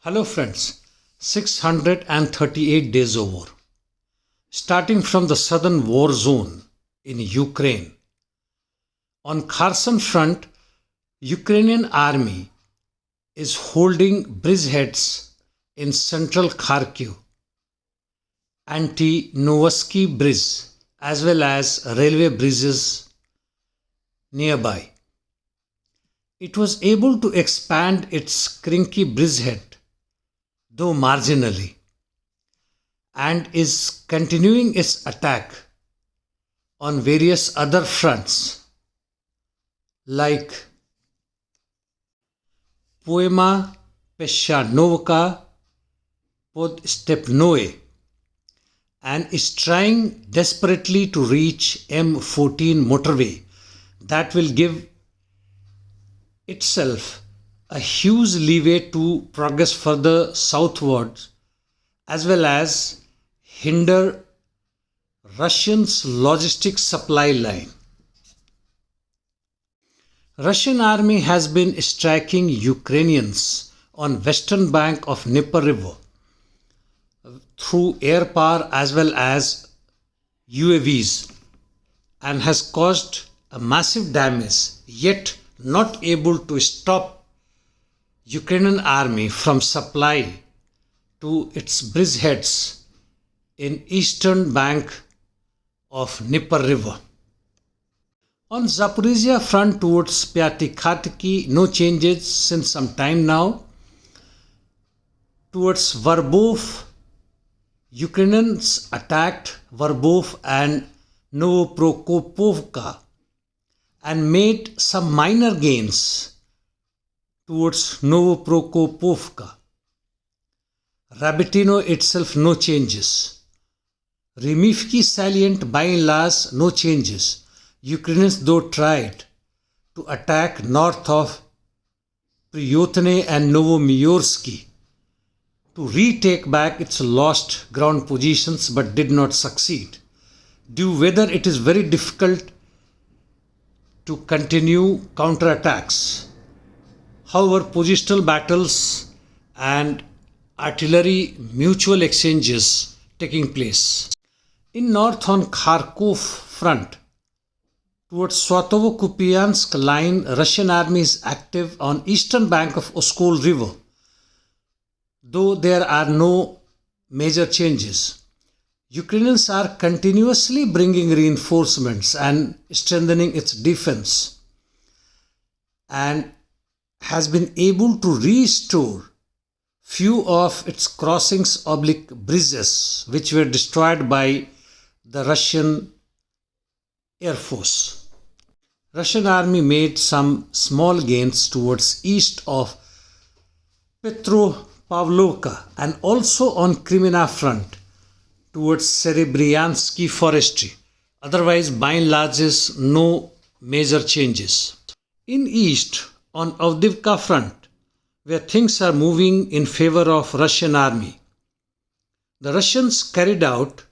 Hello friends, 638 days over. Starting from the southern war zone in Ukraine. On Kherson front, Ukrainian army is holding bridgeheads in central Kharkiv, anti-Novosky bridge as well as railway bridges nearby. It was able to expand its Krinky bridgehead, though marginally, and is continuing its attack on various other fronts like Poema Peshanovka Podstepnoe, and is trying desperately to reach M14 motorway that will give itself a huge leeway to progress further southwards as well as hinder Russia's logistic supply line. Russian army has been striking Ukrainians on western bank of Dnieper River through air power as well as UAVs and has caused a massive damage, yet not able to stop Ukrainian army from supply to its bridgeheads in eastern bank of Dnieper River. On Zaporizhia front towards Pyatikhatki, no changes since some time now. Towards Verbov, Ukrainians attacked Verbov and Novoprokopovka and made some minor gains towards Novoprokopovka. Rabotino itself no changes. Rimivki salient by and large no changes. Ukrainians though tried to attack north of Priyotne and Novomyorsky to retake back its lost ground positions but did not succeed. Due whether it is very difficult to continue counterattacks. However, positional battles and artillery mutual exchanges taking place. In north on Kharkov front, towards Swatovo-Kupiansk line, Russian army is active on eastern bank of Oskol river, though there are no major changes. Ukrainians are continuously bringing reinforcements and strengthening its defense and has been able to restore few of its crossings oblique bridges which were destroyed by the Russian Air Force. Russian army made some small gains towards east of Petropavlovka and also on Crimea front towards Serebryansky forestry. Otherwise, by and large, is no major changes. In east, on Avdiivka front, where things are moving in favor of Russian army, the Russians carried out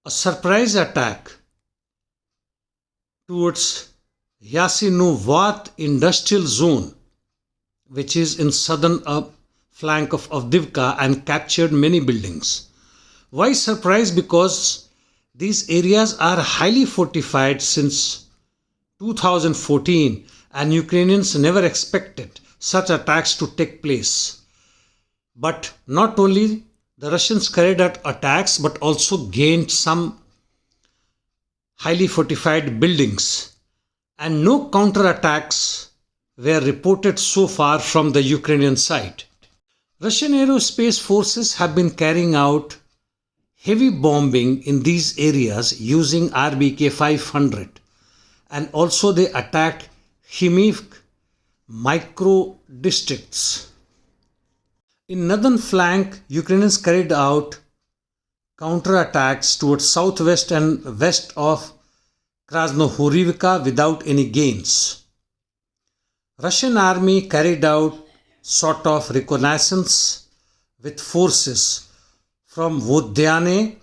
a surprise attack towards Yasinovat industrial zone, which is in southern flank of Avdiivka, and captured many buildings. Why surprise? Because these areas are highly fortified since 2014 and Ukrainians never expected such attacks to take place. But not only the Russians carried out attacks but also gained some highly fortified buildings, and no counterattacks were reported so far from the Ukrainian side. Russian aerospace forces have been carrying out heavy bombing in these areas using RBK-500, and also they attacked Khimivk micro districts. In northern flank, Ukrainians carried out counterattacks towards southwest and west of Krasnohorivka without any gains. Russian army carried out sort of reconnaissance with forces from Vodyane,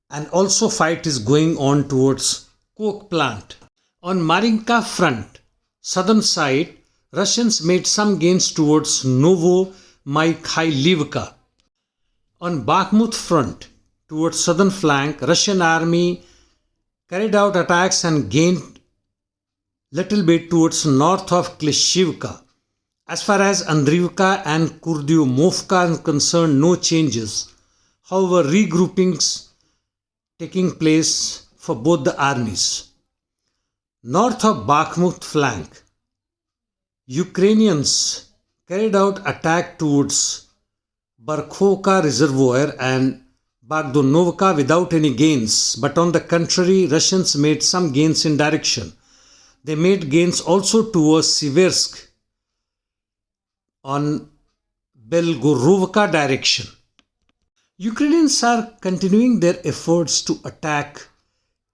and also fight is going on towards coke plant. On Marinka front, southern side, Russians made some gains towards Novo Mikhailivka. On Bakhmut front, towards southern flank, Russian army carried out attacks and gained little bit towards north of Klishivka. As far as Andriivka and Kurdyumovka are concerned, no changes. However, regroupings taking place for both the armies. North of Bakhmut flank, Ukrainians carried out attack towards Barkhovka reservoir and Bogdanovka without any gains, but on the contrary, Russians made some gains in direction. They made gains also towards Siversk on Belgorovka direction. Ukrainians are continuing their efforts to attack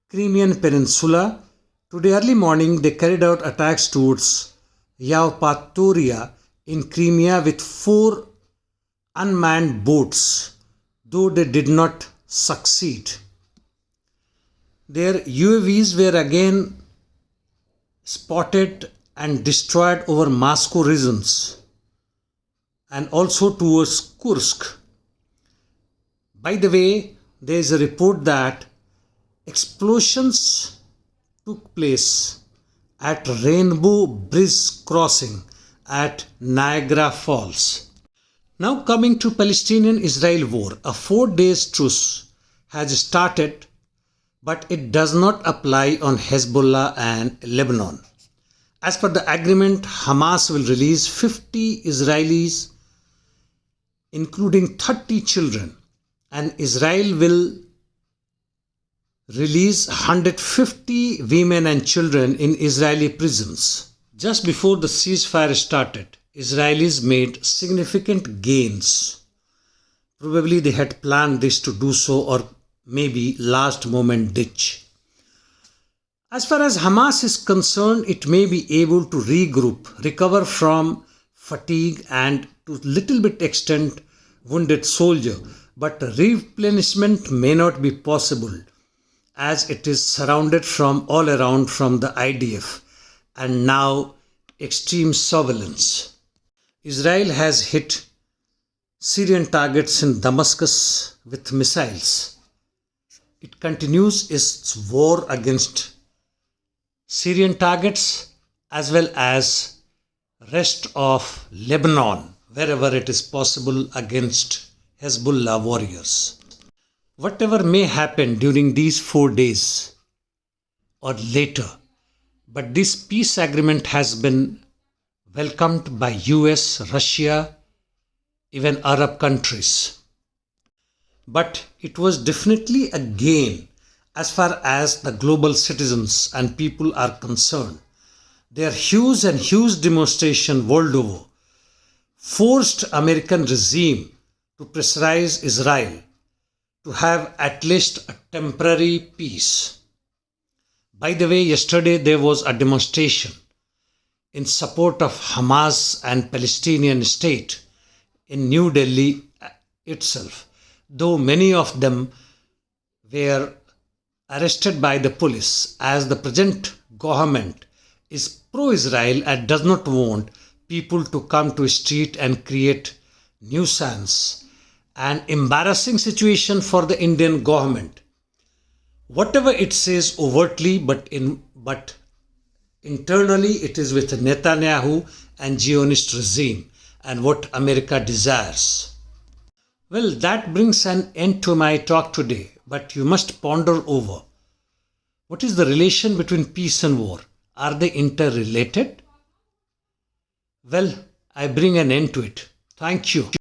Crimean Peninsula. Today early morning they carried out attacks towards Yevpatoria in Crimea with 4 unmanned boats, though they did not succeed. Their UAVs were again spotted and destroyed over Moscow regions and also towards Kursk. By the way, there is a report that explosions took place at Rainbow Bridge crossing at Niagara Falls. Now coming to Palestinian-Israel war, a 4-day truce has started, but it does not apply on Hezbollah and Lebanon. As per the agreement, Hamas will release 50 Israelis, including 30 children, and Israel will release 150 women and children in Israeli prisons. Just before the ceasefire started, Israelis made significant gains. Probably they had planned this to do so, or maybe last moment ditch. As far as Hamas is concerned, it may be able to regroup, recover from fatigue and to little bit extent wounded soldier, but replenishment may not be possible as it is surrounded from all around from the IDF and now extreme surveillance. Israel has hit Syrian targets in Damascus with missiles. It continues its war against Syrian targets as well as rest of Lebanon, wherever it is possible, against Hezbollah warriors. Whatever may happen during these 4 days or later, but this peace agreement has been welcomed by US, Russia, even Arab countries. But it was definitely a gain as far as the global citizens and people are concerned. Their huge demonstration world over forced American regime to pressurize Israel to have at least a temporary peace. By the way, yesterday there was a demonstration in support of Hamas and Palestinian state in New Delhi itself, though many of them were arrested by the police, as the present government is pro-Israel and does not want people to come to a street and create nuisance and embarrassing situation for the Indian government. Whatever it says overtly, but internally it is with Netanyahu and Zionist regime and what America desires. Well, that brings an end to my talk today, but you must ponder over what is the relation between peace and war. Are they interrelated? Well, I bring an end to it. Thank you.